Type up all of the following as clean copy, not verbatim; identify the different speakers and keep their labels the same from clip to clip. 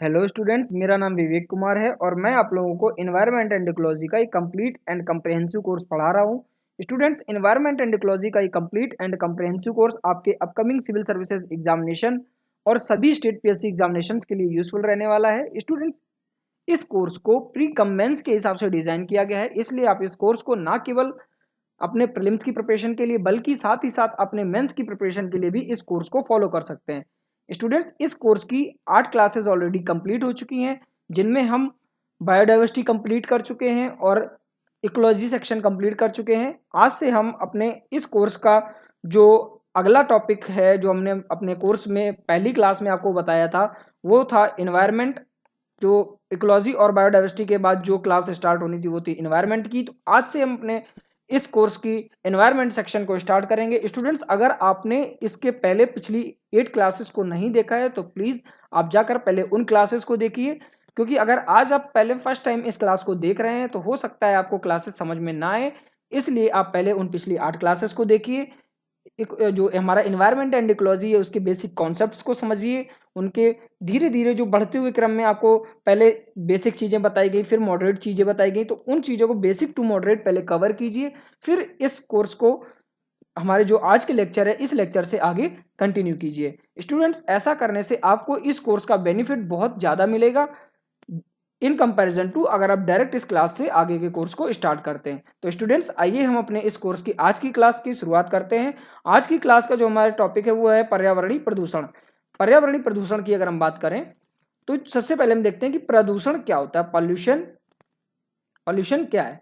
Speaker 1: Hello students, मेरा नाम विवेक कुमार है और मैं आप लोगों को इन्वायरमेंट एंड इकोलॉजी का एक कंप्लीट एंड कम्प्रहेंसिव कोर्स पढ़ा रहा हूँ। स्टूडेंट्स, इन्वायरमेंट एंड इकोलॉजी का एक कंप्लीट एंड कम्प्रहेंसिव कोर्स आपके अपकमिंग सिविल सर्विसेज एग्जामिनेशन और सभी स्टेट पीएससी एग्जामिनेशंस के लिए यूजफुल रहने वाला है। स्टूडेंट्स, इस कोर्स को प्री कम मेंस के हिसाब से डिजाइन किया गया है, इसलिए आप इस कोर्स को ना केवल अपने प्रीलिम्स की प्रिपरेशन के लिए बल्कि साथ ही साथ अपने मेंस की प्रिपरेशन के लिए भी इस कोर्स को फॉलो कर सकते हैं। स्टूडेंट्स, इस कोर्स की 8 क्लासेस ऑलरेडी कंप्लीट हो चुकी हैं, जिनमें हम बायोडाइवर्सिटी कंप्लीट कर चुके हैं और इकोलॉजी सेक्शन कंप्लीट कर चुके हैं। आज से हम अपने इस कोर्स का जो अगला टॉपिक है, जो हमने अपने कोर्स में पहली क्लास में आपको बताया था, वो था इन्वायरमेंट। जो इकोलॉजी और बायोडाइवर्सिटी के बाद जो क्लास स्टार्ट होनी थी वो थी इन्वायरमेंट की। तो आज से हम अपने इस कोर्स की एनवायरनमेंट सेक्शन को स्टार्ट करेंगे। स्टूडेंट्स, अगर आपने इसके पहले पिछली 8 क्लासेस को नहीं देखा है तो प्लीज आप जाकर पहले उन क्लासेस को देखिए, क्योंकि अगर आज आप पहले फर्स्ट टाइम इस क्लास को देख रहे हैं तो हो सकता है आपको क्लासेस समझ में ना आए, इसलिए आप पहले उन पिछली 8 क्लासेस को देखिए। जो हमारा इन्वायरमेंट एंड इकोलॉजी है उसके बेसिक कॉन्सेप्ट्स को समझिए। उनके धीरे धीरे जो बढ़ते हुए क्रम में आपको पहले बेसिक चीजें बताई गई, फिर मॉडरेट चीजें बताई गई, तो उन चीजों को बेसिक टू मॉडरेट पहले कवर कीजिए, फिर इस कोर्स को हमारे जो आज के लेक्चर है इस लेक्चर से आगे कंटिन्यू कीजिए। स्टूडेंट्स, ऐसा करने से आपको इस कोर्स का बेनिफिट बहुत ज्यादा मिलेगा इन कंपैरिजन टू अगर आप डायरेक्ट इस क्लास से आगे के कोर्स को स्टार्ट करते हैं। तो स्टूडेंट्स, आइए हम अपने इस कोर्स की आज की क्लास की शुरुआत करते हैं। आज की क्लास का जो हमारा टॉपिक है वो है पर्यावरणीय प्रदूषण। पर्यावरणीय प्रदूषण की अगर हम बात करें तो सबसे पहले हम देखते हैं कि प्रदूषण क्या होता है। पॉल्यूशन पॉल्यूशन क्या है।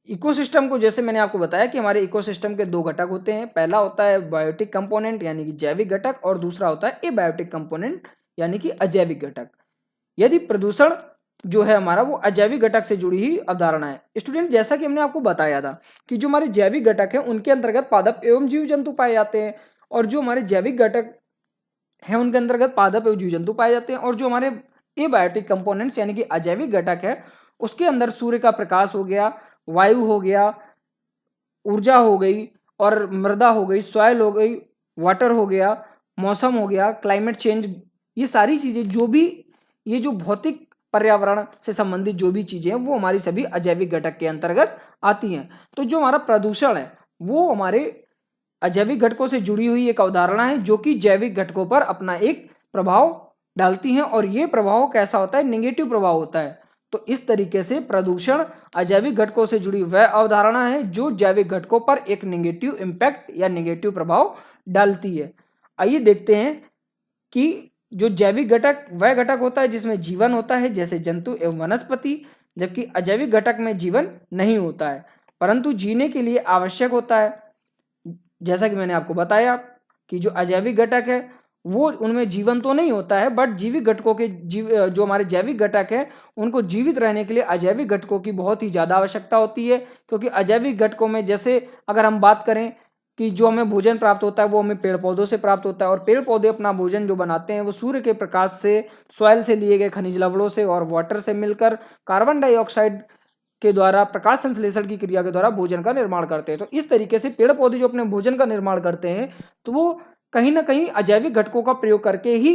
Speaker 1: इकोसिस्टम को, जैसे मैंने आपको बताया कि हमारे इकोसिस्टम के 2 घटक होते हैं। पहला होता है बायोटिक कंपोनेंट यानी कि जैविक घटक, और दूसरा होता है एबायोटिक कंपोनेंट यानी कि अजैविक घटक। यदि प्रदूषण जो है हमारा वो अजैविक घटक से जुड़ी हुई अवधारणा है। स्टूडेंट, जैसा कि हमने आपको बताया था कि जो हमारे जैविक घटक है उनके अंतर्गत पादप एवं जीव जंतु पाए जाते हैं, और जो हमारे जैविक घटक है उनके अंतर्गत पादप एवं जीव जंतु पाए जाते हैं, और जो हमारे एबायोटिक कंपोनेंट्स यानी कि अजैविक घटक है उसके अंदर सूर्य का प्रकाश हो गया, वायु हो गया, ऊर्जा हो गई, और मृदा हो गई, सॉइल हो गई, वाटर हो गया, मौसम हो गया, क्लाइमेट चेंज, ये सारी चीजें जो भी ये जो भौतिक पर्यावरण से संबंधित जो भी चीजें हैं वो हमारी सभी अजैविक घटक के अंतर्गत आती हैं। तो जो हमारा प्रदूषण है वो हमारे अजैविक घटकों से जुड़ी हुई एक अवधारणा है जो कि जैविक घटकों पर अपना एक प्रभाव डालती हैं, और ये प्रभाव कैसा होता है, नेगेटिव प्रभाव होता है। तो इस तरीके से प्रदूषण अजैविक घटकों से जुड़ी वह अवधारणा है जो जैविक घटकों पर एक नेगेटिव इंपैक्ट या नेगेटिव प्रभाव डालती है। आइए देखते हैं कि जो जैविक घटक वह घटक होता है जिसमें जीवन होता है, जैसे जंतु एवं वनस्पति, जबकि अजैविक घटक में जीवन नहीं होता है परंतु जीने के लिए आवश्यक होता है। जैसा कि मैंने आपको बताया कि जो अजैविक घटक है वो उनमें जीवन तो नहीं होता है, बट जीवित घटकों के जो हमारे जैविक घटक है उनको जीवित रहने के लिए अजैविक घटकों की बहुत ही ज्यादा आवश्यकता होती है। क्योंकि अजैविक घटकों में, जैसे अगर हम बात करें कि जो हमें भोजन प्राप्त होता है वो हमें पेड़ पौधों से प्राप्त होता है, और पेड़ पौधे अपना भोजन जो बनाते हैं वो सूर्य के प्रकाश से, सॉइल से लिए गए खनिज लवणों से और वाटर से मिलकर कार्बन डाइऑक्साइड के द्वारा, प्रकाश संश्लेषण की क्रिया के द्वारा भोजन का निर्माण करते हैं। तो इस तरीके से पेड़ पौधे जो अपने भोजन का निर्माण करते हैं तो वो कहीं ना कहीं अजैविक घटकों का प्रयोग करके ही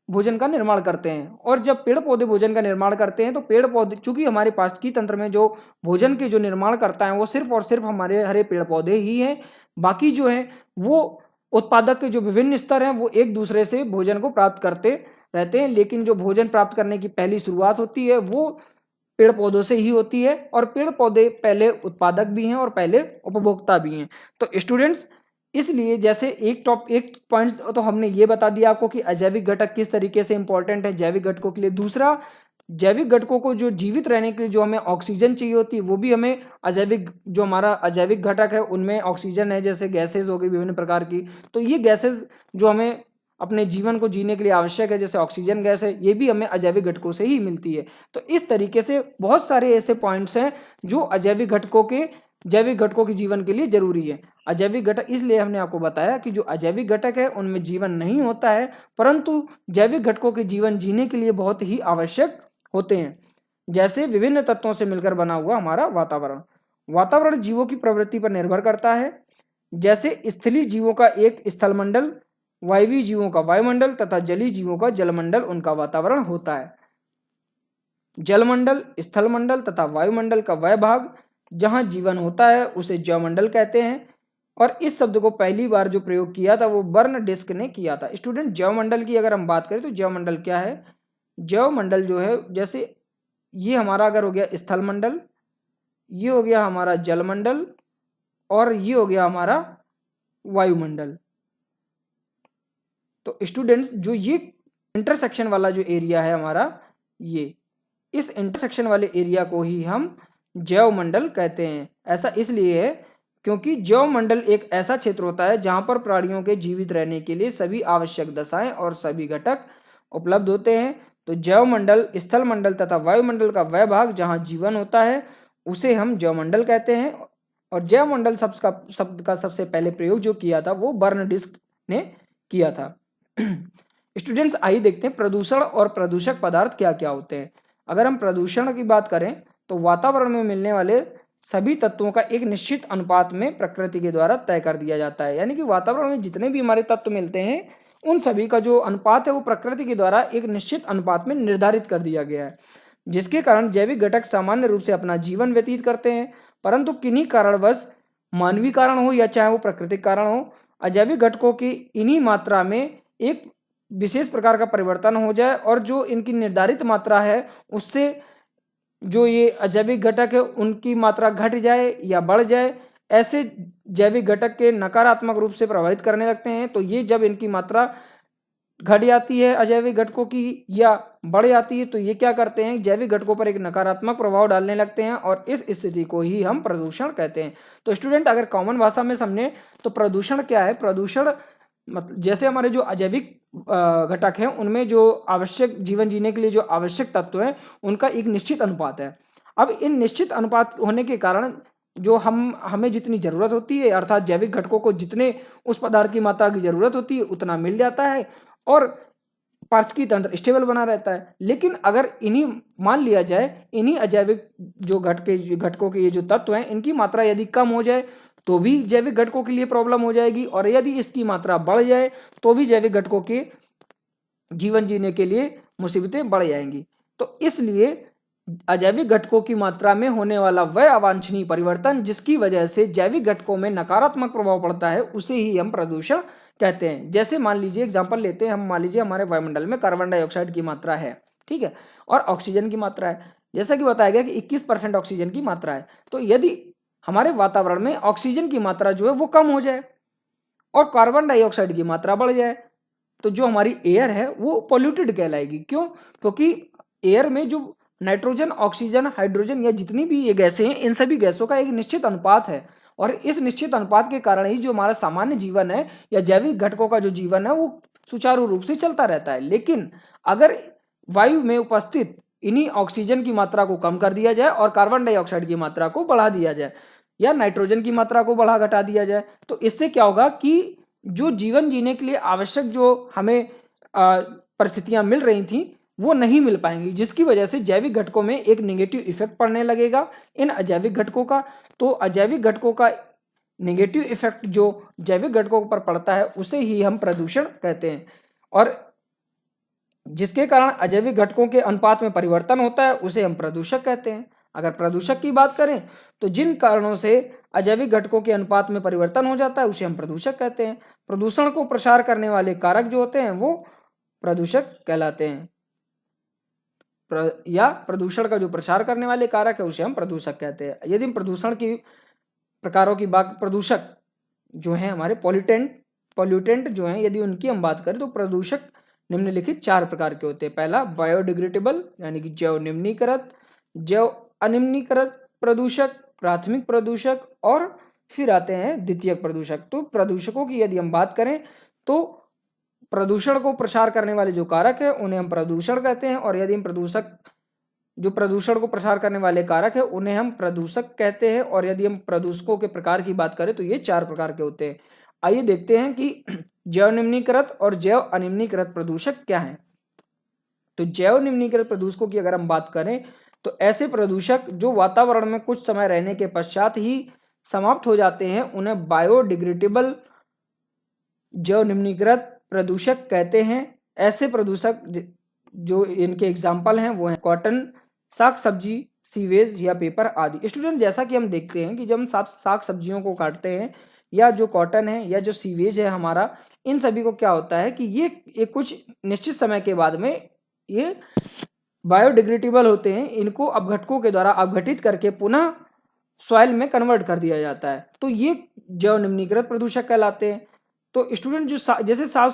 Speaker 1: भोजन का निर्माण करते हैं। और जब पेड़ पौधे भोजन का निर्माण करते हैं तो पेड़ पौधे, चूंकि हमारे पारिस्थितिकी तंत्र में जो भोजन के जो निर्माण करता है वो सिर्फ और सिर्फ हमारे हरे पेड़ पौधे ही हैं, बाकी जो है वो उत्पादक के जो विभिन्न स्तर हैं वो एक दूसरे से भोजन को प्राप्त करते रहते हैं, लेकिन जो भोजन प्राप्त करने की पहली शुरुआत होती है वो पेड़ पौधों से ही होती है, और पेड़ पौधे पहले उत्पादक भी हैं और पहले उपभोक्ता भी हैं। तो स्टूडेंट्स, इसलिए जैसे एक पॉइंट तो हमने ये बता दिया आपको कि अजैविक घटक किस तरीके से इंपॉर्टेंट है जैविक घटकों के लिए। दूसरा, जैविक घटकों को जो जीवित रहने के लिए जो हमें ऑक्सीजन चाहिए होती है वो भी हमें अजैविक, जो हमारा अजैविक घटक है उनमें ऑक्सीजन है, जैसे गैसेज हो गई विभिन्न प्रकार की। तो ये गैसेज जो हमें अपने जीवन को जीने के लिए आवश्यक है, जैसे ऑक्सीजन गैस है, ये भी हमें अजैविक घटकों से ही मिलती है। तो इस तरीके से बहुत सारे ऐसे पॉइंट्स हैं जो अजैविक घटकों के, जैविक घटकों के जीवन के लिए जरूरी है। अजैविक घटक, इसलिए हमने आपको बताया कि जो अजैविक घटक है उनमें जीवन नहीं होता है, परंतु जैविक घटकों के जीवन जीने के लिए बहुत ही आवश्यक होते हैं। जैसे विभिन्न तत्वों से मिलकर बना हुआ हमारा वातावरण। वातावरण जीवों की प्रवृत्ति पर निर्भर करता है। जैसे स्थलीय जीवों का एक स्थलमंडल, वायवीय जीवों का वायुमंडल तथा जलीय जीवों का जलमंडल उनका वातावरण होता है। जलमंडल, स्थलमंडल तथा वायुमंडल का वह भाग जहां जीवन होता है उसे जैवमंडल कहते हैं। और इस शब्द को पहली बार जो प्रयोग किया था वो बर्नडिस्क ने किया था। स्टूडेंट, जैवमंडल की अगर हम बात करें तो जैवमंडल क्या है? जैवमंडल जो है, जैसे ये हमारा अगर हो गया स्थलमंडल, ये हो गया हमारा जलमंडल और ये हो गया हमारा वायुमंडल। तो स्टूडेंट्स, जो ये इंटरसेक्शन वाला जो एरिया है हमारा, ये इस इंटरसेक्शन वाले एरिया को ही हम जैवमंडल कहते हैं। ऐसा इसलिए है क्योंकि जैवमंडल एक ऐसा क्षेत्र होता है जहां पर प्राणियों के जीवित रहने के लिए सभी आवश्यक दशाएं और सभी घटक उपलब्ध होते हैं। तो जैवमंडल, स्थलमंडल तथा वायुमंडल का वह भाग जहां जीवन होता है उसे हम जैवमंडल कहते हैं। और जैवमंडल शब्द का सबसे पहले प्रयोग जो किया था वो बर्नडिस्क ने किया था। स्टूडेंट्स, आइए देखते हैं प्रदूषण और प्रदूषक पदार्थ क्या क्या होते हैं। अगर हम प्रदूषण की बात करें तो वातावरण में मिलने वाले सभी तत्वों का एक निश्चित अनुपात में प्रकृति के द्वारा तय कर दिया जाता है। यानी कि वातावरण में जितने भी हमारे तत्व मिलते हैं उन सभी का जो अनुपात है वो प्रकृति के द्वारा एक निश्चित अनुपात में निर्धारित कर दिया गया है, जिसके कारण जैविक घटक सामान्य रूप से अपना जीवन व्यतीत करते हैं। परंतु किन्हीं कारणवश, मानवीय कारण हो या चाहे वो प्राकृतिक कारण हो, अजैविक घटकों की इन्हीं मात्रा में एक विशेष प्रकार का परिवर्तन हो जाए और जो इनकी निर्धारित मात्रा है उससे जो ये अजैविक घटक है उनकी मात्रा घट जाए या बढ़ जाए, ऐसे जैविक घटक के नकारात्मक रूप से प्रभावित करने लगते हैं। तो ये जब इनकी मात्रा घट जाती है अजैविक घटकों की या बढ़ जाती है तो ये क्या करते हैं, जैविक घटकों पर एक नकारात्मक प्रभाव डालने लगते हैं और इस स्थिति को ही हम प्रदूषण कहते हैं। तो स्टूडेंट, अगर कॉमन भाषा में समझे तो प्रदूषण क्या है? प्रदूषण मतलब जैसे हमारे जो अजैविक घटक हैं उनमें जो आवश्यक जीवन जीने के लिए जो आवश्यक तत्व हैं उनका एक निश्चित अनुपात है। अब इन निश्चित अनुपात होने के कारण जो हमें जितनी जरूरत होती है, अर्थात जैविक घटकों को जितने उस पदार्थ की मात्रा की जरूरत होती है उतना मिल जाता है और पारिस्थितिकी तंत्र स्टेबल बना रहता है। लेकिन अगर इन्हीं मान लिया जाए इन्हीं अजैविक जो घटकों के ये जो तत्व हैं इनकी मात्रा यदि कम हो जाए तो भी जैविक घटकों के लिए प्रॉब्लम हो जाएगी, और यदि इसकी मात्रा बढ़ जाए तो भी जैविक घटकों के जीवन जीने के लिए मुसीबतें बढ़ जाएंगी। तो इसलिए अजैविक घटकों की मात्रा में होने वाला वह अवांछनीय परिवर्तन जिसकी वजह से जैविक घटकों में नकारात्मक प्रभाव पड़ता है उसे ही हम प्रदूषण कहते हैं। जैसे मान लीजिए एग्जांपल लेते हैं, हम मान लीजिए हमारे वायुमंडल में कार्बन डाइऑक्साइड की मात्रा है, ठीक है, और ऑक्सीजन की मात्रा है। जैसा कि बताया गया कि 21% ऑक्सीजन की मात्रा है। तो यदि हमारे वातावरण में ऑक्सीजन की मात्रा जो है वो कम हो जाए और कार्बन डाइऑक्साइड की मात्रा बढ़ जाए तो जो हमारी एयर है वो पोल्यूटेड कहलाएगी। क्यों? क्योंकि एयर में जो नाइट्रोजन, ऑक्सीजन, हाइड्रोजन या जितनी भी ये गैसें हैं इन सभी गैसों का एक निश्चित अनुपात है और इस निश्चित अनुपात के कारण ही जो हमारा सामान्य जीवन है या जैविक घटकों का जो जीवन है वो सुचारू रूप से चलता रहता है। लेकिन अगर वायु में उपस्थित इन्हीं ऑक्सीजन की मात्रा को कम कर दिया जाए और कार्बन डाइऑक्साइड की मात्रा को बढ़ा दिया जाए या नाइट्रोजन की मात्रा को बढ़ा घटा दिया जाए तो इससे क्या होगा कि जो जीवन जीने के लिए आवश्यक जो हमें परिस्थितियां मिल रही थी वो नहीं मिल पाएंगी, जिसकी वजह से जैविक घटकों में एक नेगेटिव इफेक्ट पड़ने लगेगा इन अजैविक घटकों का। तो अजैविक घटकों का नेगेटिव इफेक्ट जो जैविक घटकों पर पड़ता है उसे ही हम प्रदूषण कहते हैं, और जिसके कारण अजैविक घटकों के अनुपात में परिवर्तन होता है उसे हम प्रदूषक कहते हैं। अगर प्रदूषक की बात करें तो जिन कारणों से अजैविक घटकों के अनुपात में परिवर्तन हो जाता है उसे हम प्रदूषक कहते हैं। प्रदूषण को प्रसार करने वाले कारक जो होते हैं वो प्रदूषक कहलाते हैं, या प्रदूषण का जो प्रसार करने वाले कारक है उसे हम प्रदूषक कहते हैं। यदि हम प्रदूषण की प्रकारों की बात, प्रदूषक जो है हमारे पॉल्यूटेंट जो है यदि उनकी हम बात करें तो प्रदूषक निम्नलिखित 4 प्रकार के होते हैं। पहला बायोडिग्रेडेबल यानी कि जैव निम्नीकृत, जैव अनिम्नीकृत प्रदूषक, प्राथमिक प्रदूषक और फिर आते हैं द्वितीयक प्रदूषक। तो प्रदूषकों की यदि हम बात करें तो प्रदूषण को प्रसार करने वाले जो कारक है उन्हें हम प्रदूषण कहते हैं, और यदि हम प्रदूषण को प्रसार करने वाले कारक है उन्हें हम प्रदूषक कहते हैं। और यदि हम प्रदूषकों के प्रकार की बात करें तो ये 4 प्रकार के होते हैं। आइए देखते हैं कि जैव निम्नीकृत और जैव अनिम्नीकृत प्रदूषक क्या हैं। तो जैव निम्नीकृत प्रदूषकों की अगर हम बात करें तो ऐसे प्रदूषक जो वातावरण में कुछ समय रहने के पश्चात ही समाप्त हो जाते हैं उन्हें बायोडिग्रेडेबल जैव निम्नीकृत प्रदूषक कहते हैं। ऐसे प्रदूषक जो इनके एग्जाम्पल हैं वो हैं कॉटन, साग सब्जी, सीवेज या पेपर आदि। स्टूडेंट जैसा कि हम देखते हैं कि जब हम साग सब्जियों को काटते हैं या जो कॉटन है या जो सीवेज है हमारा, इन सभी को क्या होता है कि ये कुछ निश्चित समय के बाद में ये बायोडिग्रेडेबल होते हैं, इनको अपघटकों के द्वारा अपघटित करके पुनः सॉइल में कन्वर्ट कर दिया जाता है, तो ये जैव निम्नीकृत प्रदूषक कहलाते हैं। तो स्टूडेंट जो जैसे साग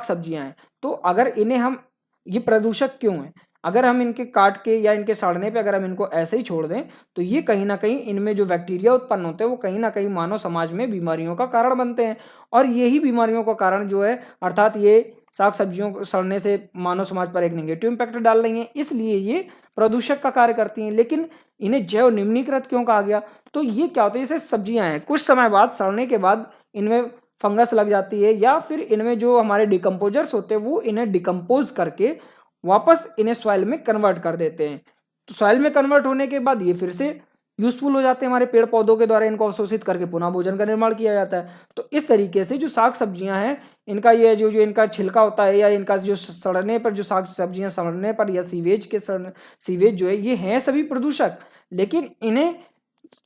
Speaker 1: सब्जियां हैं, तो अगर इन्हें हम, ये प्रदूषक क्यों है, अगर हम इनके काट के या इनके सड़ने पे अगर हम इनको ऐसे ही छोड़ दें तो ये कहीं ना कहीं इनमें जो बैक्टीरिया उत्पन्न होते हैं वो कहीं ना कहीं मानव समाज में बीमारियों का कारण बनते हैं, और यही बीमारियों का कारण जो है, अर्थात ये साग सब्जियों को सड़ने से मानव समाज पर एक नेगेटिव इम्पैक्ट डाल रही हैं, इसलिए ये प्रदूषक का कार्य करती हैं। लेकिन इन्हें जैव निम्नीकृत क्यों कहा गया, तो ये क्या होता है, जैसे सब्जियां हैं, कुछ समय बाद सड़ने के बाद इनमें फंगस लग जाती है या फिर इनमें जो हमारे डिकम्पोजर्स होते हैं वो इन्हें डिकम्पोज करके वापस इन्हें सॉइल में कन्वर्ट कर देते हैं। तो सॉइल में कन्वर्ट होने के बाद ये फिर से यूजफुल हो जाते हैं, हमारे पेड़ पौधों के द्वारा इनको अवशोषित करके पुनः भोजन का निर्माण किया जाता है। तो इस तरीके से जो साग सब्जियां हैं, इनका ये जो जो इनका छिलका होता है या इनका जो सड़ने पर, जो साग सब्जियां सड़ने पर या सीवेज जो है, ये हैं सभी प्रदूषक, लेकिन इन्हें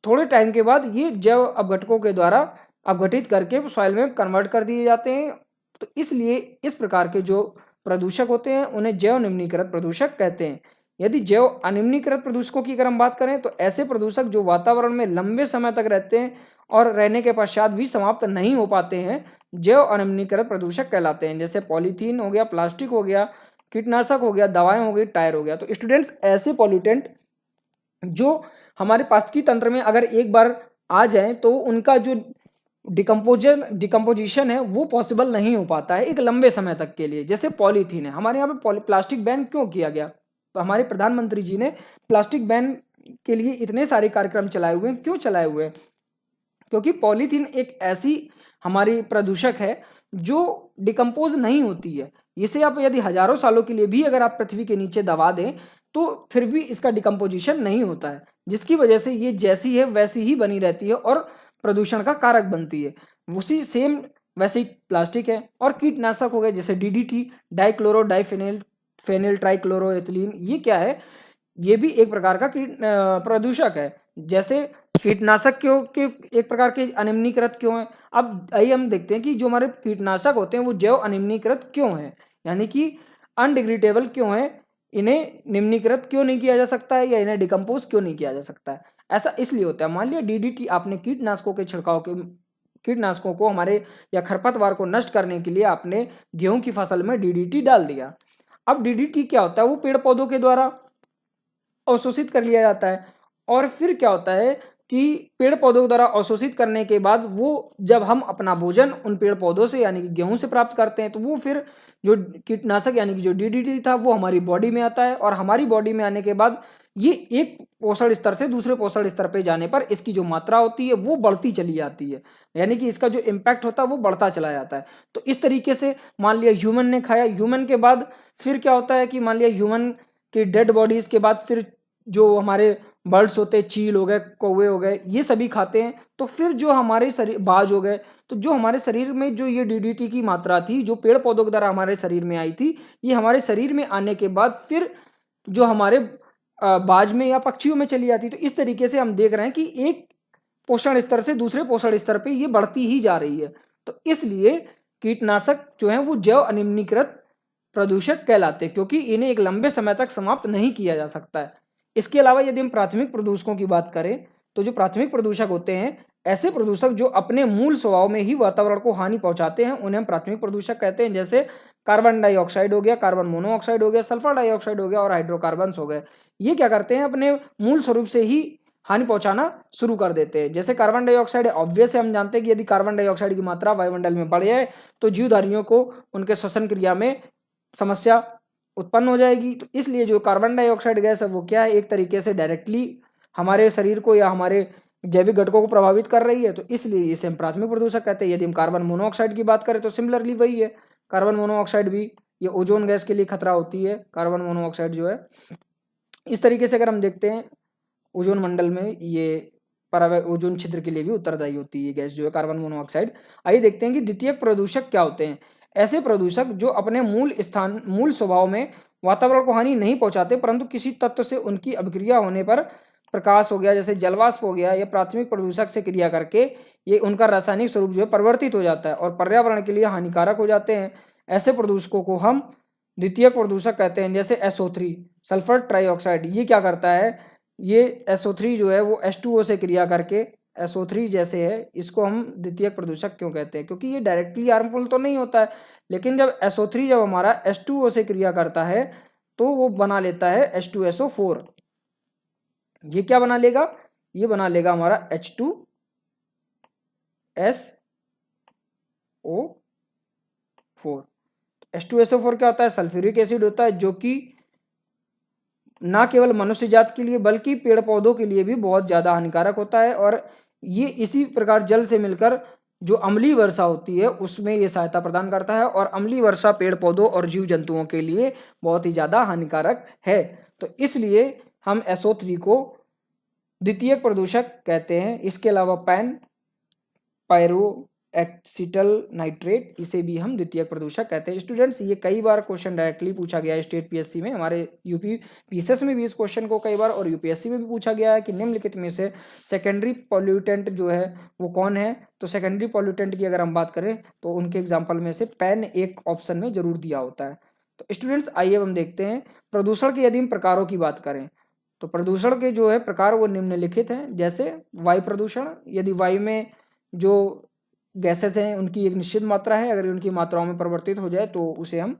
Speaker 1: थोड़े टाइम के बाद ये जैव अपघटकों के द्वारा अपघटित करके सॉइल में कन्वर्ट कर दिए जाते हैं। तो इसलिए इस प्रकार के जो प्रदूषक होते हैं उन्हें जैव निम्नीकृत प्रदूषक कहते हैं। यदि जैव अनिम्नीकृत प्रदूषकों की अगर हम बात करें तो ऐसे प्रदूषक जो वातावरण में लंबे समय तक रहते हैं और रहने के पश्चात भी समाप्त नहीं हो पाते हैं, जैव अनिम्नीकृत प्रदूषक कहलाते हैं। जैसे पॉलीथीन हो गया, प्लास्टिक हो गया, कीटनाशक हो गया, दवाएं हो गई, टायर हो गया। तो स्टूडेंट्स ऐसे पॉल्यूटेंट जो हमारे पारिस्थितिकी तंत्र में अगर एक बार आ जाए तो उनका जो डिकम्पोजिशन है वो पॉसिबल नहीं हो पाता है एक लंबे समय तक के लिए। जैसे पॉलीथीन है, हमारे यहाँ पे प्लास्टिक बैन क्यों किया गया, तो हमारे प्रधानमंत्री जी ने प्लास्टिक बैन के लिए इतने सारे कार्यक्रम चलाए हुए हैं। क्यों चलाए हुए हैं, क्योंकि पॉलीथीन एक ऐसी हमारी प्रदूषक है जो डिकम्पोज नहीं होती है। इसे आप यदि हजारों सालों के लिए भी अगर आप पृथ्वी के नीचे दबा दें तो फिर भी इसका डिकम्पोजिशन नहीं होता है, जिसकी वजह से ये जैसी है वैसी ही बनी रहती है और प्रदूषण का कारक बनती है। उसी सेम वैसे ही प्लास्टिक है। और कीटनाशक हो गए जैसे DDT, dichloro diphenyl phenyl trichloroethylene, ये क्या है, ये भी एक प्रकार का प्रदूषक है। जैसे कीटनाशक क्यों के एक प्रकार के अनिम्नीकृत क्यों है, अब आइए हम देखते हैं कि जो हमारे कीटनाशक होते हैं वो जैव अनिम्नीकृत क्यों है, यानी कि अनडिग्रेडेबल क्यों है, इन्हें निम्नीकृत क्यों नहीं किया जा सकता है या इन्हें डिकम्पोज क्यों नहीं किया जा सकता है। ऐसा इसलिए होता है, मान लिया डीडीटी आपने कीटनाशकों के छिड़काव के कीटनाशकों को हमारे या खरपतवार को नष्ट करने के लिए आपने गेहूं की फसल में डीडीटी डाल दिया। अब डीडीटी क्या होता है, वो पेड़ पौधों के द्वारा अवशोषित कर लिया जाता है, और फिर क्या होता है कि पेड़ पौधों द्वारा अवशोषित करने के बाद वो जब हम अपना भोजन उन पेड़ पौधों से यानी कि गेहूं से प्राप्त करते हैं तो वो फिर जो कीटनाशक यानी कि जो डीडीटी था वो हमारी बॉडी में आता है, और हमारी बॉडी में आने के बाद ये एक पोषण स्तर से दूसरे पोषण स्तर पे जाने पर इसकी जो मात्रा होती है वो बढ़ती चली जाती है, यानी कि इसका जो इम्पैक्ट होता है वो बढ़ता चला जाता है। तो इस तरीके से मान लिया ह्यूमन ने खाया, ह्यूमन के बाद फिर क्या होता है कि मान लिया ह्यूमन की डेड बॉडीज के बाद फिर जो हमारे बर्ड्स होते हैं, चील हो गए, कौवे हो गए, ये सभी खाते हैं। तो फिर जो हमारे शरीर, बाज हो गए, तो जो हमारे शरीर में जो ये डीडीटी की मात्रा थी जो पेड़ पौधों के द्वारा हमारे शरीर में आई थी, ये हमारे शरीर में आने के बाद फिर जो हमारे बाज में या पक्षियों में चली जाती। तो इस तरीके से हम देख रहे हैं कि एक पोषण स्तर से दूसरे पोषण स्तर पे ये बढ़ती ही जा रही है। तो इसलिए कीटनाशक जो है वो जैव अनिम्नीकृत प्रदूषक कहलाते हैं, क्योंकि इन्हें एक लंबे समय तक समाप्त नहीं किया जा सकता है। इसके अलावा यदि हम प्राथमिक प्रदूषकों की बात करें तो जो प्राथमिक प्रदूषक होते हैं, ऐसे प्रदूषक जो अपने मूल स्वभाव में ही वातावरण को हानि पहुंचाते हैं, उन्हें हम प्राथमिक प्रदूषक कहते हैं। जैसे कार्बन डाइऑक्साइड हो गया, कार्बन मोनोऑक्साइड हो गया, सल्फर डाइऑक्साइड हो गया और हाइड्रोकार्बन हो गए। ये क्या करते हैं, अपने मूल स्वरूप से ही हानि पहुंचाना शुरू कर देते हैं। जैसे कार्बन डाइऑक्साइड, ऑब्वियस है, हम जानते हैं कि यदि कार्बन डाइऑक्साइड की मात्रा वायुमंडल में बढ़ जाए तो जीवधारियों को उनके श्वसन क्रिया में समस्या उत्पन्न हो जाएगी। तो इसलिए जो कार्बन डाइऑक्साइड गैस है वो क्या है, एक तरीके से डायरेक्टली हमारे शरीर को या हमारे जैविक घटकों को प्रभावित कर रही है, तो इसलिए इसे हम प्राथमिक प्रदूषक कहते हैं। यदि हम कार्बन मोनोऑक्साइड की बात करें तो सिमिलरली वही है, कार्बन मोनोऑक्साइड भी ये ओजोन गैस के लिए खतरा होती है। कार्बन मोनोऑक्साइड जो है, इस तरीके से अगर हम देखते हैं ओजोन मंडल में ये ओजोन छिद्र के लिए भी उत्तरदायी होती है ये गैस जो है कार्बन मोनोऑक्साइड। आइए देखते हैं कि द्वितीयक प्रदूषक क्या होते हैं। ऐसे प्रदूषक जो अपने मूल स्वभाव में वातावरण को हानि नहीं पहुंचाते, परंतु किसी तत्व से उनकी अभिक्रिया होने पर, प्रकाश हो गया, जैसे जलवाष्प हो गया, या प्राथमिक प्रदूषक से क्रिया करके ये उनका रासायनिक स्वरूप जो है परिवर्तित हो जाता है और पर्यावरण के लिए हानिकारक हो जाते हैं। ऐसे प्रदूषकों को हम द्वितीयक प्रदूषक कहते हैं। जैसे SO3 सल्फर ट्राइऑक्साइड, ये क्या करता है, ये SO3 जो है वो H2O से क्रिया करके SO3 जैसे है, इसको हम द्वितीयक प्रदूषक क्यों कहते हैं, क्योंकि ये डायरेक्टली हार्मफुल तो नहीं होता है, लेकिन जब SO3 जब हमारा H2O से क्रिया करता है तो वो बना लेता है H2SO4। ये क्या बना लेगा, ये बना लेगा हमारा H2SO4। H2SO4 क्या होता है, सल्फ्यूरिक एसिड होता है, जो कि ना केवल मनुष्य जात के लिए बल्कि पेड़ पौधों के लिए भी बहुत ज़्यादा हानिकारक होता है। और ये इसी प्रकार जल से मिलकर जो अम्लीय वर्षा होती है उसमें ये सहायता प्रदान करता है, और अम्लीय वर्षा पेड़ पौधों और जीव जंतुओं के लिए बहुत ही ज़्यादा हानिकारक है। तो इसलिए हम SO3 को द्वितीयक प्रदूषक कहते हैं। इसके अलावा पायरो एक्सीटल नाइट्रेट, इसे भी हम द्वितीयक प्रदूषक कहते हैं। स्टूडेंट्स, ये कई बार क्वेश्चन डायरेक्टली पूछा गया है स्टेट PSC में, हमारे यूपी PSS में भी इस क्वेश्चन को कई बार और UPSC में भी पूछा गया है कि निम्नलिखित में से सेकेंडरी पॉल्यूटेंट जो है वो कौन है। तो सेकेंडरी पॉल्यूटेंट की अगर हम बात करें तो उनके एग्जाम्पल में से पैन एक ऑप्शन में जरूर दिया होता है। तो स्टूडेंट्स, आइए हम देखते हैं प्रदूषण के यदि हम प्रकारों की बात करें तो प्रदूषण के जो है प्रकार वो निम्नलिखित हैं। जैसे वायु प्रदूषण, यदि वायु में जो गैसेस हैं उनकी एक निश्चित मात्रा है, अगर उनकी मात्राओं में परिवर्तित हो जाए तो उसे हम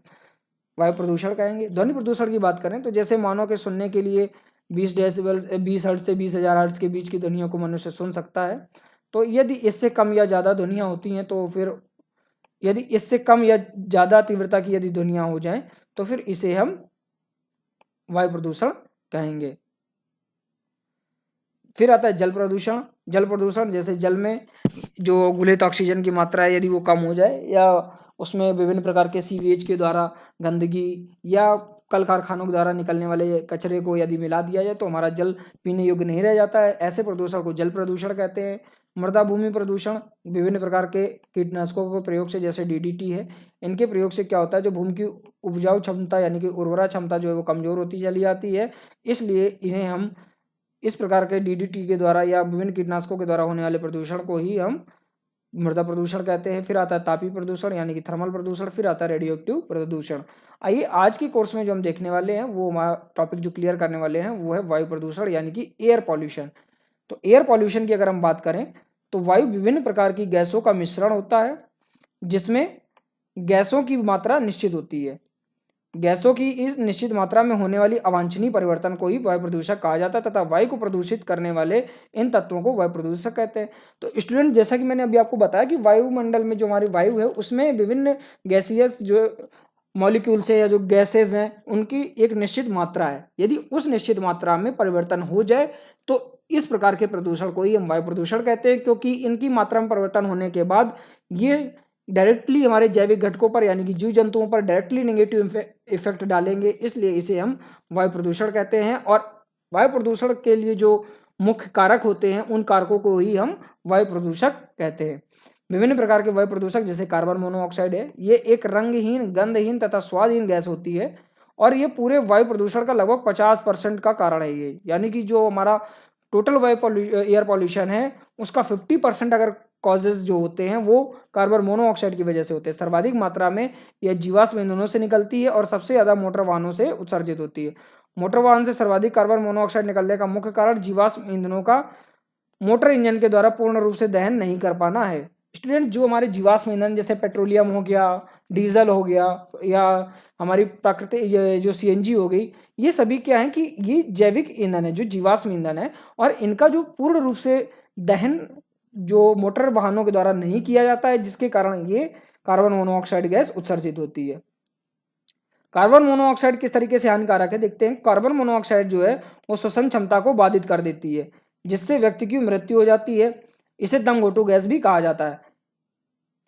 Speaker 1: वायु प्रदूषण कहेंगे। ध्वनि प्रदूषण की बात करें तो जैसे मानव के सुनने के लिए 20 डेसिबल 20 हर्ट्ज से 20,000 हर्ट्ज के बीच की ध्वनियों को मनुष्य सुन सकता है। तो यदि इससे कम या ज़्यादा ध्वनियाँ होती हैं तो फिर, यदि इससे कम या ज़्यादा तीव्रता की यदि ध्वनियाँ हो जाएं तो फिर इसे हम वायु प्रदूषण कहेंगे। फिर आता है जल प्रदूषण। जल प्रदूषण जैसे जल में जो गुलित ऑक्सीजन की मात्रा है यदि वो कम हो जाए, या उसमें विभिन्न प्रकार के सीवेज के द्वारा गंदगी या कल कारखानों के द्वारा निकलने वाले कचरे को यदि मिला दिया जाए तो हमारा जल पीने योग्य नहीं रह जाता है। ऐसे प्रदूषण को जल प्रदूषण कहते हैं। मृदा भूमि प्रदूषण, विभिन्न प्रकार के कीटनाशकों के प्रयोग से, जैसे DDT है, इनके प्रयोग से क्या होता है, जो भूमि की उपजाऊ क्षमता यानी कि उर्वरा क्षमता जो है वो कमजोर होती चली जाती है। इसलिए इन्हें हम इस प्रकार के DDT के द्वारा या विभिन्न कीटनाशकों के द्वारा होने वाले प्रदूषण को ही हम मृदा प्रदूषण कहते हैं। फिर आता है तापीय प्रदूषण यानी कि थर्मल प्रदूषण। फिर आता है रेडियो एक्टिव प्रदूषण। आइए आज के कोर्स में जो हम देखने वाले हैं, वो हमारा टॉपिक जो क्लियर करने वाले हैं वो है वायु प्रदूषण यानी कि एयर पॉल्यूशन। तो एयर पॉल्यूशन की अगर हम बात करें तो वायु विभिन्न प्रकार की गैसों का मिश्रण होता है, जिसमें गैसों की मात्रा निश्चित होती है। गैसों की इस निश्चित मात्रा में होने वाली अवांछनीय परिवर्तन को ही वायु प्रदूषक कहा जाता है, तथा वायु को प्रदूषित करने वाले इन तत्वों को वायु प्रदूषक कहते हैं। तो स्टूडेंट, जैसा कि मैंने अभी आपको बताया कि वायुमंडल में जो हमारी वायु है उसमें विभिन्न गैसियस जो मॉलिक्यूल्स है या जो गैसेज हैं उनकी एक निश्चित मात्रा है। यदि उस निश्चित मात्रा में परिवर्तन हो जाए तो इस प्रकार के प्रदूषण को ही हम वायु प्रदूषण कहते हैं, क्योंकि इनकी मात्रा में परिवर्तन होने के बाद ये डायरेक्टली हमारे जैविक घटकों पर यानी कि जीव जंतुओं पर डायरेक्टली नेगेटिव इफेक्ट डालेंगे, इसलिए इसे हम वायु प्रदूषण कहते हैं। और वायु प्रदूषण के लिए जो मुख्य कारक होते हैं उन कारकों को ही हम वायु प्रदूषक कहते हैं। विभिन्न प्रकार के वायु प्रदूषक जैसे कार्बन मोनोऑक्साइड है, ये एक रंगहीन, गंधहीन तथा स्वादहीन गैस होती है और ये पूरे वायु प्रदूषण का लगभग 50% का कारण है ये। यानी कि जो हमारा टोटल एयर पॉल्यूशन है उसका 50% अगर कॉजेज जो होते हैं वो कार्बन मोनोऑक्साइड की वजह से होते हैं। सर्वाधिक मात्रा में यह जीवाश्म ईंधनों से निकलती है और सबसे ज्यादा मोटर वाहनों से उत्सर्जित होती है। मोटर वाहन से सर्वाधिक कार्बन मोनोऑक्साइड निकलने का मुख्य कारण जीवाश्म ईंधनों का मोटर इंजन के द्वारा पूर्ण रूप से दहन नहीं कर पाना है। स्टूडेंट, जो हमारे जीवाश्म ईंधन जैसे पेट्रोलियम हो गया, डीजल हो गया, या हमारी प्राकृतिक जो CNG हो गई, ये सभी क्या है कि ये जैविक ईंधन है जो जीवाश्म ईंधन है, और इनका जो पूर्ण रूप से दहन जो मोटर वाहनों के द्वारा नहीं किया जाता है, जिसके कारण ये कार्बन मोनोऑक्साइड गैस उत्सर्जित होती है। कार्बन मोनोऑक्साइड किस तरीके से हानिकारक है देखते हैं। कार्बन मोनोऑक्साइड जो है वो श्वसन क्षमता को बाधित कर देती है, जिससे व्यक्ति की मृत्यु हो जाती है। इसे दम घोटू गैस भी कहा जाता है।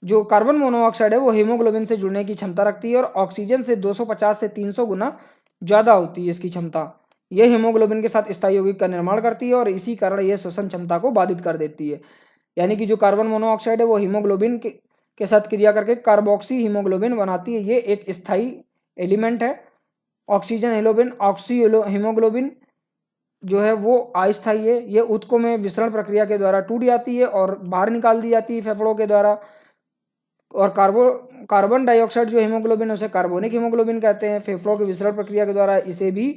Speaker 1: जो कार्बन मोनोऑक्साइड है वो हीमोग्लोबिन से जुड़ने की क्षमता रखती है और ऑक्सीजन से 250 से 300 गुना ज्यादा होती है इसकी क्षमता। यह हीमोग्लोबिन के साथ स्थायी यौगिक का निर्माण करती है और इसी कारण यह श्वसन क्षमता को बाधित कर देती है। यानी कि जो कार्बन मोनोऑक्साइड है वो हीमोग्लोबिन के साथ क्रिया करके कार्बोक्सी हीमोग्लोबिन बनाती है। ये एक स्थायी एलिमेंट है। ऑक्सीजन हेलोबिन ऑक्सी हीमोग्लोबिन जो है वो अस्थायी है। ये ऊतकों में विसरण प्रक्रिया के द्वारा टूट जाती है और बाहर निकाल दी जाती है फेफड़ों के द्वारा। और कार्बन डाइऑक्साइड जो हीमोग्लोबिन है उसे कार्बोनिक हीमोग्लोबिन कहते हैं। फेफड़ों की विसरण प्रक्रिया के द्वारा इसे भी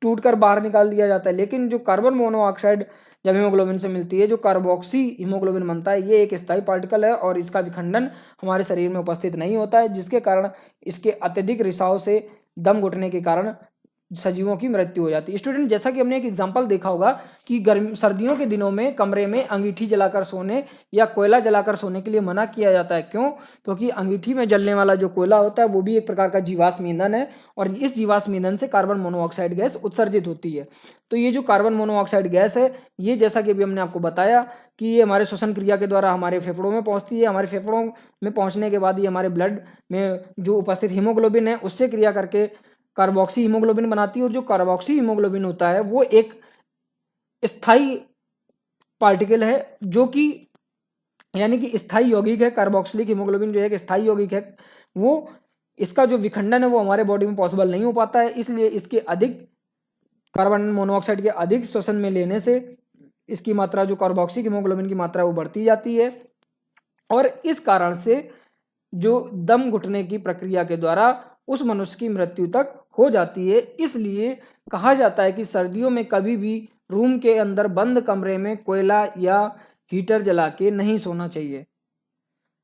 Speaker 1: टूटकर बाहर निकाल दिया जाता है। लेकिन जो कार्बन मोनोऑक्साइड जब हीमोग्लोबिन से मिलती है, जो कार्बोक्सी हीमोग्लोबिन बनता है, ये एक स्थायी पार्टिकल है और इसका विखंडन हमारे शरीर में उपस्थित नहीं होता है, जिसके कारण इसके अत्यधिक रिसाव से दम घुटने के कारण सजीवों की मृत्यु हो जाती है। स्टूडेंट, जैसा कि हमने एक एग्जांपल देखा होगा कि सर्दियों के दिनों में कमरे में अंगीठी जलाकर सोने या कोयला जलाकर सोने के लिए मना किया जाता है। क्यों? क्योंकि अंगीठी में जलने वाला जो कोयला होता है वो भी एक प्रकार का जीवाश्म ईंधन है और इस जीवाश्म ईंधन से कार्बन मोनोऑक्साइड गैस उत्सर्जित होती है। तो ये जो कार्बन मोनोऑक्साइड गैस है, ये जैसा कि अभी हमने आपको बताया कि ये हमारे श्वसन क्रिया के द्वारा हमारे फेफड़ों में पहुंचती है। हमारे फेफड़ों में पहुंचने के बाद ये हमारे ब्लड में जो उपस्थित हीमोग्लोबिन है उससे क्रिया करके कार्बोक्सी हीमोग्लोबिन बनाती है। और जो कार्बोक्सी हीमोग्लोबिन होता है वो एक स्थायी पार्टिकल है, जो कि यानी कि स्थायी यौगिक है। कार्बोक्सिलिक हीमोग्लोबिन जो है एक स्थायी यौगिक है, वो इसका जो विखंडन है वो हमारे बॉडी में पॉसिबल नहीं हो पाता है। इसलिए इसके अधिक कार्बन मोनोऑक्साइड के अधिक श्वसन में लेने से इसकी मात्रा, जो कार्बोक्सिलिक हीमोग्लोबिन की मात्रा, वो बढ़ती जाती है और इस कारण से जो दम घुटने की प्रक्रिया के द्वारा उस मनुष्य की मृत्यु तक हो जाती है। इसलिए कहा जाता है कि सर्दियों में कभी भी रूम के अंदर बंद कमरे में कोयला या हीटर जला के नहीं सोना चाहिए।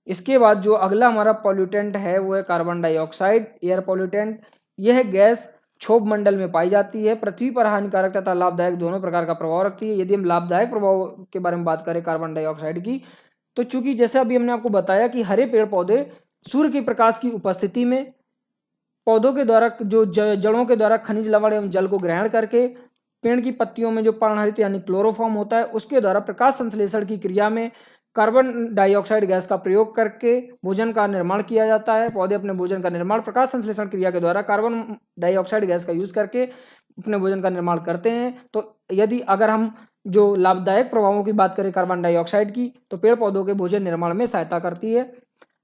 Speaker 1: इसके बाद जो अगला हमारा पॉल्यूटेंट है वो है कार्बन डाइऑक्साइड, एयर पॉल्यूटेंट। यह गैस क्षोभ मंडल में पाई जाती है। पृथ्वी पर हानिकारक तथा लाभदायक दोनों प्रकार का प्रभाव रखती है। यदि हम लाभदायक प्रभाव के बारे में बात करें कार्बन डाइऑक्साइड की, तो चूंकि जैसे अभी हमने आपको बताया कि हरे पेड़ पौधे सूर्य के प्रकाश की उपस्थिति में पौधों के द्वारा जो जड़ों के द्वारा खनिज लवण एवं जल को ग्रहण करके पेड़ की पत्तियों में जो पर्णहरित यानी क्लोरोफॉर्म होता है उसके द्वारा प्रकाश संश्लेषण की क्रिया में कार्बन डाइऑक्साइड गैस का प्रयोग करके भोजन का निर्माण किया जाता है। पौधे अपने भोजन का निर्माण प्रकाश संश्लेषण क्रिया के द्वारा कार्बन डाइऑक्साइड गैस का यूज करके अपने भोजन का निर्माण करते हैं। तो यदि अगर हम जो लाभदायक प्रभावों की बात करें कार्बन डाइऑक्साइड की, तो पेड़ पौधों के भोजन निर्माण में सहायता करती है।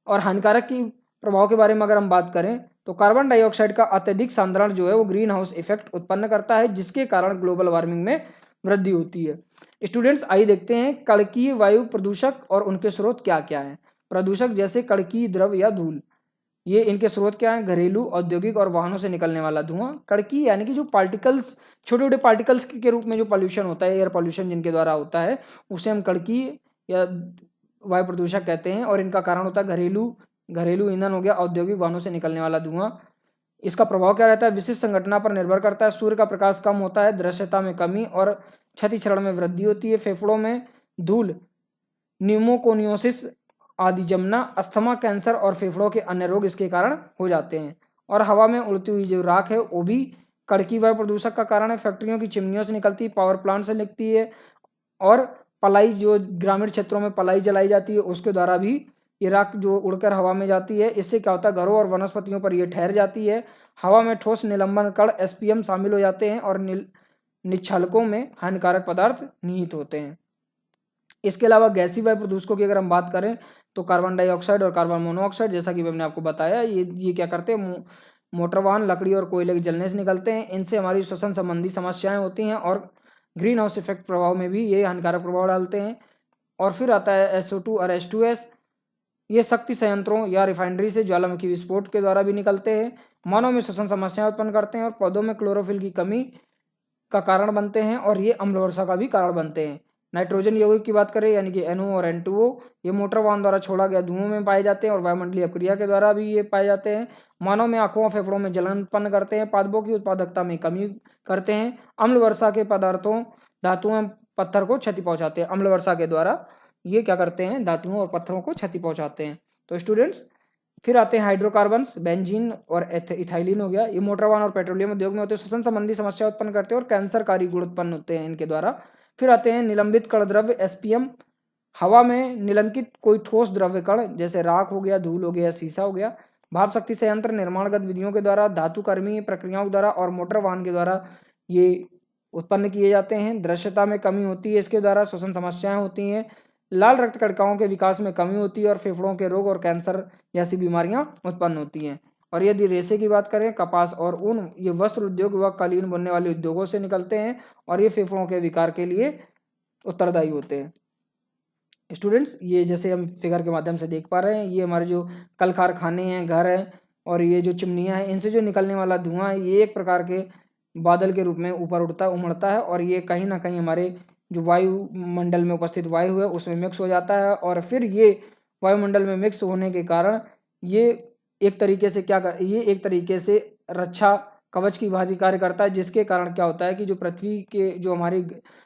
Speaker 1: और हानिकारक की प्रभाव के बारे में अगर हम बात करें तो कार्बन डाइऑक्साइड का अत्यधिक सांद्रण जो है वो ग्रीन हाउस इफेक्ट उत्पन्न करता है, जिसके कारण ग्लोबल वार्मिंग में वृद्धि होती है। स्टूडेंट्स, आइए देखते हैं कणकीय वायु प्रदूषक और उनके स्रोत क्या क्या हैं। प्रदूषक जैसे कणकीय द्रव या धूल, ये इनके स्रोत क्या हैं? घरेलू, औद्योगिक और वाहनों से निकलने वाला धुआं। कणकीय यानी कि जो पार्टिकल्स, छोटे छोटे पार्टिकल्स के रूप में जो पॉल्यूशन होता है, एयर पॉल्यूशन जिनके द्वारा होता है, उसे हम कणकीय या वायु प्रदूषक कहते हैं। और इनका कारण होता है घरेलू ईंधन हो गया, औद्योगिक वाहनों से निकलने वाला धुआं। इसका प्रभाव क्या रहता है? विशिष्ट संघटना पर निर्भर करता है। सूर्य का प्रकाश कम होता है, दृश्यता में कमी और क्षति क्षरण में वृद्धि होती है। फेफड़ों में धूल, न्यूमोकोनियोसिस आदि जमना, अस्थमा, कैंसर और फेफड़ों के अन्य रोग इसके कारण हो जाते हैं। और हवा में उड़ती हुई जो राख है वो भी कणकीय वायु प्रदूषक का कारण है। फैक्ट्रियों की चिमनियों से निकलती, पावर प्लांट से निकलती है और पलाई, जो ग्रामीण क्षेत्रों में पलाई जलाई जाती है उसके द्वारा भी ये राख जो उड़कर हवा में जाती है। इससे क्या होता है? घरों और वनस्पतियों पर यह ठहर जाती है। हवा में ठोस निलंबन कण एसपीएम शामिल हो जाते हैं और निच्छालकों में हानिकारक पदार्थ निहित होते हैं। इसके अलावा गैसीय वायु प्रदूषकों की अगर हम बात करें तो कार्बन डाइऑक्साइड और कार्बन मोनोऑक्साइड, जैसा कि मैंने आपको बताया, ये क्या करते हैं? मोटर वाहन, लकड़ी और कोयले के जलने से निकलते हैं। इनसे हमारी श्वसन संबंधी समस्याएं होती हैं और ग्रीन हाउस इफेक्ट प्रभाव में भी ये हानिकारक प्रभाव डालते हैं। और फिर आता है SO2 और H2S। ये शक्ति संयंत्रों या रिफाइनरी से ज्वालामुखी विस्फोट के द्वारा भी निकलते हैं, मानव में श्वसन समस्याएं उत्पन्न करते हैं और पौधों में क्लोरोफिल की कमी का कारण बनते हैं और ये अम्ल वर्षा का भी कारण बनते हैं। नाइट्रोजन यौगिक की बात करें यानी कि NO और N2O, ये मोटर वाहन द्वारा छोड़ा गया धुओं में पाए जाते हैं और वायुमंडलीय अपक्रिया के द्वारा भी ये पाए जाते हैं। मानव में आंखों और फेफड़ों में जलन उत्पन्न करते हैं, पादपों की उत्पादकता में कमी करते हैं। अम्ल वर्षा के पदार्थों, धातुओं, पत्थर को क्षति पहुंचाते हैं। अम्ल वर्षा के द्वारा ये क्या करते हैं? धातुओं और पत्थरों को क्षति पहुंचाते हैं। तो स्टूडेंट्स, फिर आते हैं हाइड्रोकार्बन्स, बेंजीन और इथाइलिन हो गया। ये मोटर वाहन और पेट्रोलियम उद्योग में होते हैं, श्वसन संबंधी समस्या उत्पन्न करते हैं और कैंसरकारी गुण उत्पन्न होते हैं इनके द्वारा। फिर आते हैं निलंबित कण द्रव्य SPM। हवा में निलंबित कोई ठोस द्रव्य कण जैसे राख हो गया, धूल हो गया, शीशा हो गया, भाप शक्ति संयंत्र, निर्माण गतिविधियों के द्वारा, धातु कर्मी प्रक्रियाओं के द्वारा और मोटर वाहन के द्वारा ये उत्पन्न किए जाते हैं। दृश्यता में कमी होती है इसके द्वारा, श्वसन समस्याएं होती हैं, लाल रक्त कणिकाओं के विकास में कमी होती है और फेफड़ों के रोग और कैंसर जैसी बीमारियां उत्पन्न होती हैं। और यदि रेशे की बात करें, कपास और ऊन ये वस्त्र उद्योग व कालीन बुनने वाले उद्योगों से निकलते हैं और ये फेफड़ों के विकार के लिए उत्तरदायी होते हैं। स्टूडेंट्स, ये जैसे हम फिगर के माध्यम से देख पा रहे हैं, ये हमारे जो कल कारखाने हैं, घर हैं और ये जो चिमनियाँ हैं, इनसे जो निकलने वाला धुआं है ये एक प्रकार के बादल के रूप में ऊपर उमड़ता है और ये कहीं ना कहीं हमारे जो वायुमंडल में उपस्थित वायु है उसमें मिक्स हो जाता है और फिर ये वायुमंडल में मिक्स होने के कारण ये एक तरीके से ये एक तरीके से रक्षा कवच की भांति कार्य करता है, जिसके कारण क्या होता है कि जो पृथ्वी के जो हमारी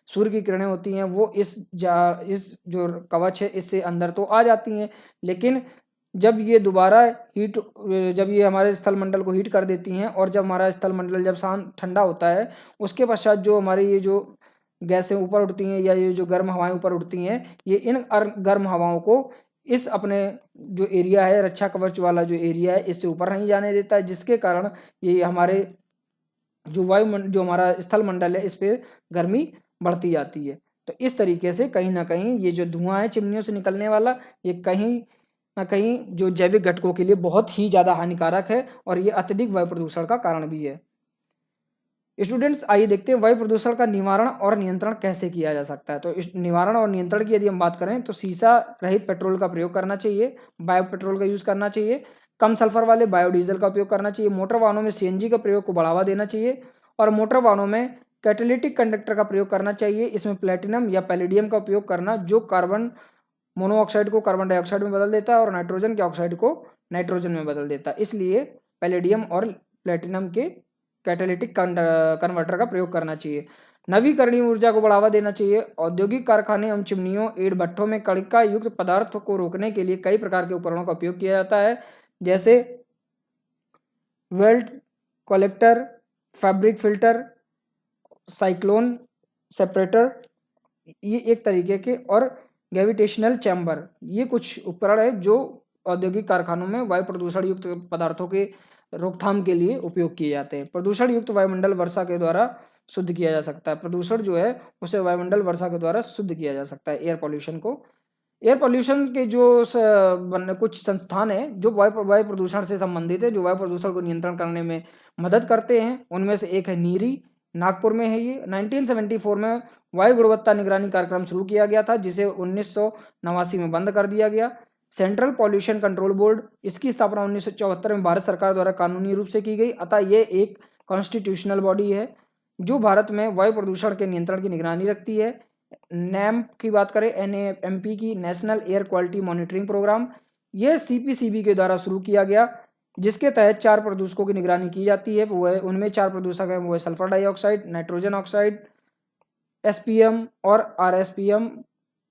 Speaker 1: सूर्य की किरणें होती हैं वो इस जो कवच है इससे अंदर तो आ जाती हैं, लेकिन जब ये दोबारा हीट जब ये हमारे स्थलमंडल को हीट कर देती हैं और जब हमारा स्थलमंडल जब शांत ठंडा होता है उसके पश्चात जो हमारी ये जो गैसें ऊपर उठती हैं या ये जो गर्म हवाएं ऊपर उठती हैं, ये इन गर्म हवाओं को इस अपने जो एरिया है, रक्षा कवच वाला जो एरिया है, इससे ऊपर नहीं जाने देता है, जिसके कारण ये हमारे जो जो हमारा स्थल मंडल है इस पे गर्मी बढ़ती जाती है। तो इस तरीके से कहीं ना कहीं ये जो धुआं है चिमनियों से निकलने वाला, ये कहीं ना कहीं जो जैविक घटकों के लिए बहुत ही ज़्यादा हानिकारक है और ये अत्यधिक वायु प्रदूषण का कारण भी है। स्टूडेंट्स, आइए देखते हैं वायु प्रदूषण का निवारण और नियंत्रण कैसे किया जा सकता है। तो इस निवारण और नियंत्रण की यदि हम बात करें तो सीसा रहित पेट्रोल का प्रयोग करना चाहिए, बायो पेट्रोल का यूज़ करना चाहिए, कम सल्फर वाले बायोडीजल का उपयोग करना चाहिए, मोटर वाहनों में सीएनजी का प्रयोग को बढ़ावा देना चाहिए और मोटर वाहनों में कैटेलिटिक कंडक्टर का प्रयोग करना चाहिए। इसमें प्लेटिनम या पैलेडियम का उपयोग करना जो कार्बन मोनोऑक्साइड को कार्बन डाइऑक्साइड में बदल देता है और नाइट्रोजन के ऑक्साइड को नाइट्रोजन में बदल देता है। इसलिए पैलेडियम और प्लेटिनम के कैटेलिटिक कन्वर्टर का प्रयोग करना चाहिए। नवीकरणीय ऊर्जा को बढ़ावा देना चाहिए। औद्योगिक कारखाने एवं चिमनियों, ईंट भट्ठों में कणिका युक्त पदार्थ को रोकने के लिए कई प्रकार के उपकरणों का उपयोग किया जाता है, जैसे belt collector, fabric filter, cyclone separator, ये एक तरीके के, और ग्रेविटेशनल चैम्बर, ये कुछ उपकरण है जो औद्योगिक कारखानों में वायु प्रदूषण युक्त पदार्थों के रोकथाम के लिए उपयोग किए जाते हैं। प्रदूषण युक्त वायुमंडल वर्षा के द्वारा शुद्ध किया जा सकता है। प्रदूषण जो है उसे वायुमंडल वर्षा के द्वारा शुद्ध किया जा सकता है। एयर पॉल्यूशन को, एयर पॉल्यूशन के जो कुछ संस्थान है जो वायु प्रदूषण से संबंधित है, जो वायु प्रदूषण को नियंत्रण करने में मदद करते हैं, उनमें से एक है नीरी, नागपुर में है ये। 1974 में वायु गुणवत्ता निगरानी कार्यक्रम शुरू किया गया था, जिसे 1989 में बंद कर दिया गया। सेंट्रल पॉल्यूशन कंट्रोल बोर्ड, इसकी स्थापना 1974 में भारत सरकार द्वारा कानूनी रूप से की गई, अतः ये एक कॉन्स्टिट्यूशनल बॉडी है जो भारत में वायु प्रदूषण के नियंत्रण की निगरानी रखती है। नैम्प की बात करें, NAMP की, national air quality monitoring programme, यह CPCB के द्वारा शुरू किया गया, जिसके तहत 4 प्रदूषकों की निगरानी की जाती है। वो है, उनमें 4 प्रदूषक हैं, वो है sulphur dioxide, nitrogen oxide, SPM और RSPM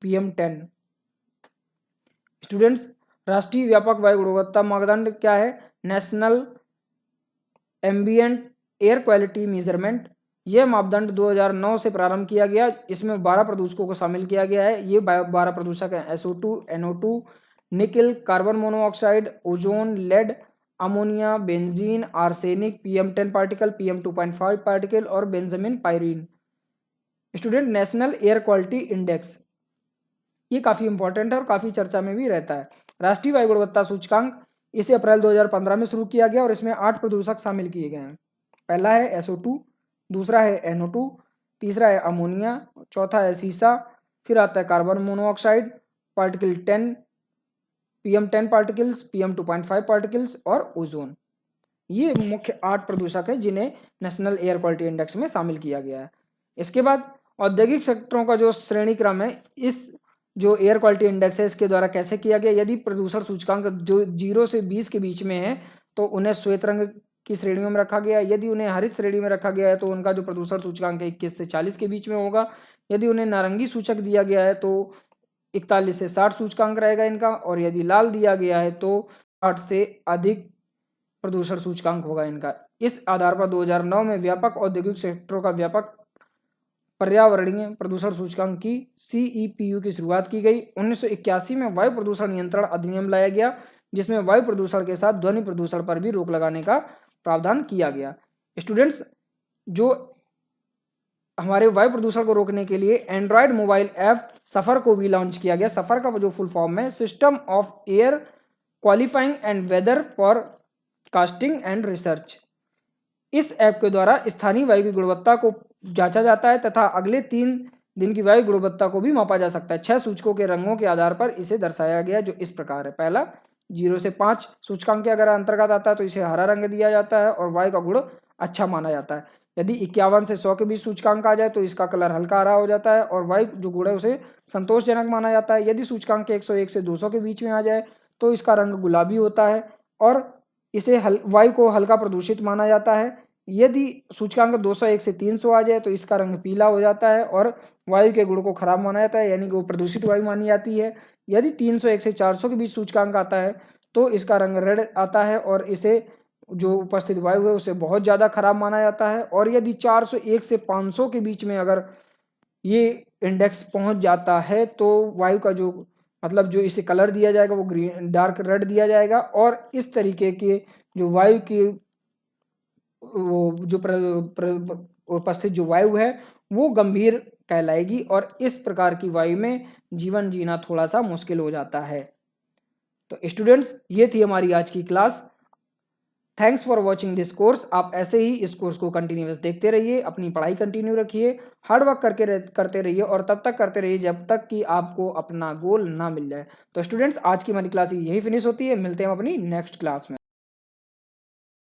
Speaker 1: PM10। स्टूडेंट्स, राष्ट्रीय व्यापक वायु गुणवत्ता मानदंड क्या है? National ambient air quality measurement. यह मापदंड 2009 से प्रारंभ किया गया। इसमें 12 प्रदूषकों को शामिल किया गया है। ये 12 प्रदूषक हैं: SO2, NO2, nickel, carbon monoxide, ozone, lead, ammonia, benzene, arsenic, PM10 particle, PM2.5 particle और benjamin pyrene. Student, national air quality index, ये काफ़ी इंपॉर्टेंट है और काफ़ी चर्चा में भी रहता है। राष्ट्रीय वायु गुणवत्ता सूचकांक, इसे अप्रैल 2015 में शुरू किया गया और इसमें 8 प्रदूषक शामिल किए गए हैं। पहला है SO2, दूसरा है NO2, तीसरा है अमोनिया, चौथा है सीसा, फिर आता है carbon monoxide, particle 10, PM10 particles, PM2.5 particles और ओजोन। ये मुख्य 8 प्रदूषक हैं जिन्हें नेशनल एयर क्वालिटी इंडेक्स में शामिल किया गया है। इसके बाद औद्योगिक सेक्टरों का जो श्रेणी क्रम है, इस जो एयर क्वालिटी इंडेक्स है इसके द्वारा कैसे किया गया? यदि प्रदूषण सूचकांक जो 0 से 20 के बीच में है तो उन्हें श्वेत रंग की श्रेणियों में रखा गया है। यदि उन्हें हरित श्रेणी में रखा गया है तो उनका जो प्रदूषण सूचकांक है 21 से 40 के बीच में होगा। यदि उन्हें नारंगी सूचक दिया गया है तो 41 से 60 सूचकांक रहेगा इनका, और यदि लाल दिया गया है तो 60 से अधिक प्रदूषण सूचकांक होगा इनका। इस आधार पर 2009 में व्यापक औद्योगिक सेक्टरों का व्यापक पर्यावरणीय प्रदूषण सूचकांक की CEPU की शुरुआत की गई। 1981 में वायु प्रदूषण नियंत्रण अधिनियम लाया गया, जिसमें वायु प्रदूषण के साथ ध्वनि प्रदूषण पर भी रोक लगाने का प्रावधान किया गया। स्टूडेंट्स, जो हमारे वायु प्रदूषण को रोकने के लिए एंड्रॉयड मोबाइल ऐप सफ़र को भी लॉन्च किया गया। सफ़र का जो फुल फॉर्म है system of air qualifying and weather forecasting and research. इस ऐप के द्वारा स्थानीय वायु की गुणवत्ता को जांचा जाता है तथा अगले 3 दिन की वायु गुणवत्ता को भी मापा जा सकता है। 6 सूचकों के रंगों के आधार पर इसे दर्शाया गया जो इस प्रकार है। पहला 0 से 5 सूचकांक के अगर अंतर्गत आता है तो इसे हरा रंग दिया जाता है और वायु का गुण अच्छा माना जाता है। यदि 51 से 100 के बीच सूचकांक आ जाए तो इसका कलर हल्का हरा हो जाता है और वायु जो गुण है उसे संतोषजनक माना जाता है। यदि सूचकांक 101 से 200 के बीच में आ जाए तो इसका रंग गुलाबी होता है और इसे वायु को हल्का प्रदूषित माना जाता है। यदि सूचकांक 201 से 300 आ जाए तो इसका रंग पीला हो जाता है और वायु के गुण को खराब माना जाता है, यानी कि वो प्रदूषित वायु मानी जाती है। यदि 301 से 400 के बीच सूचकांक आता है तो इसका रंग रेड आता है और इसे जो उपस्थित वायु है उसे बहुत ज़्यादा खराब माना जाता है। और यदि 401 से 500 के बीच में अगर ये इंडेक्स पहुंच जाता है तो वायु का जो मतलब जो इसे कलर दिया जाएगा वो ग्रीन डार्क रेड दिया जाएगा और इस तरीके के जो वायु की वो जो उपस्थित जो वायु है वो गंभीर कहलाएगी और इस प्रकार की वायु में जीवन जीना थोड़ा सा मुश्किल हो जाता है। तो स्टूडेंट्स ये थी हमारी आज की class. Thanks for watching this course. आप ऐसे ही इस कोर्स को कंटिन्यूअस देखते रहिए, अपनी पढ़ाई कंटिन्यू रखिए, हार्ड वर्क करते रहिए और तब तक करते रहिए जब तक कि आपको अपना गोल ना मिल जाए। तो स्टूडेंट्स आज की हमारी क्लास यही फिनिश होती है। मिलते हैं अपनी नेक्स्ट क्लास में।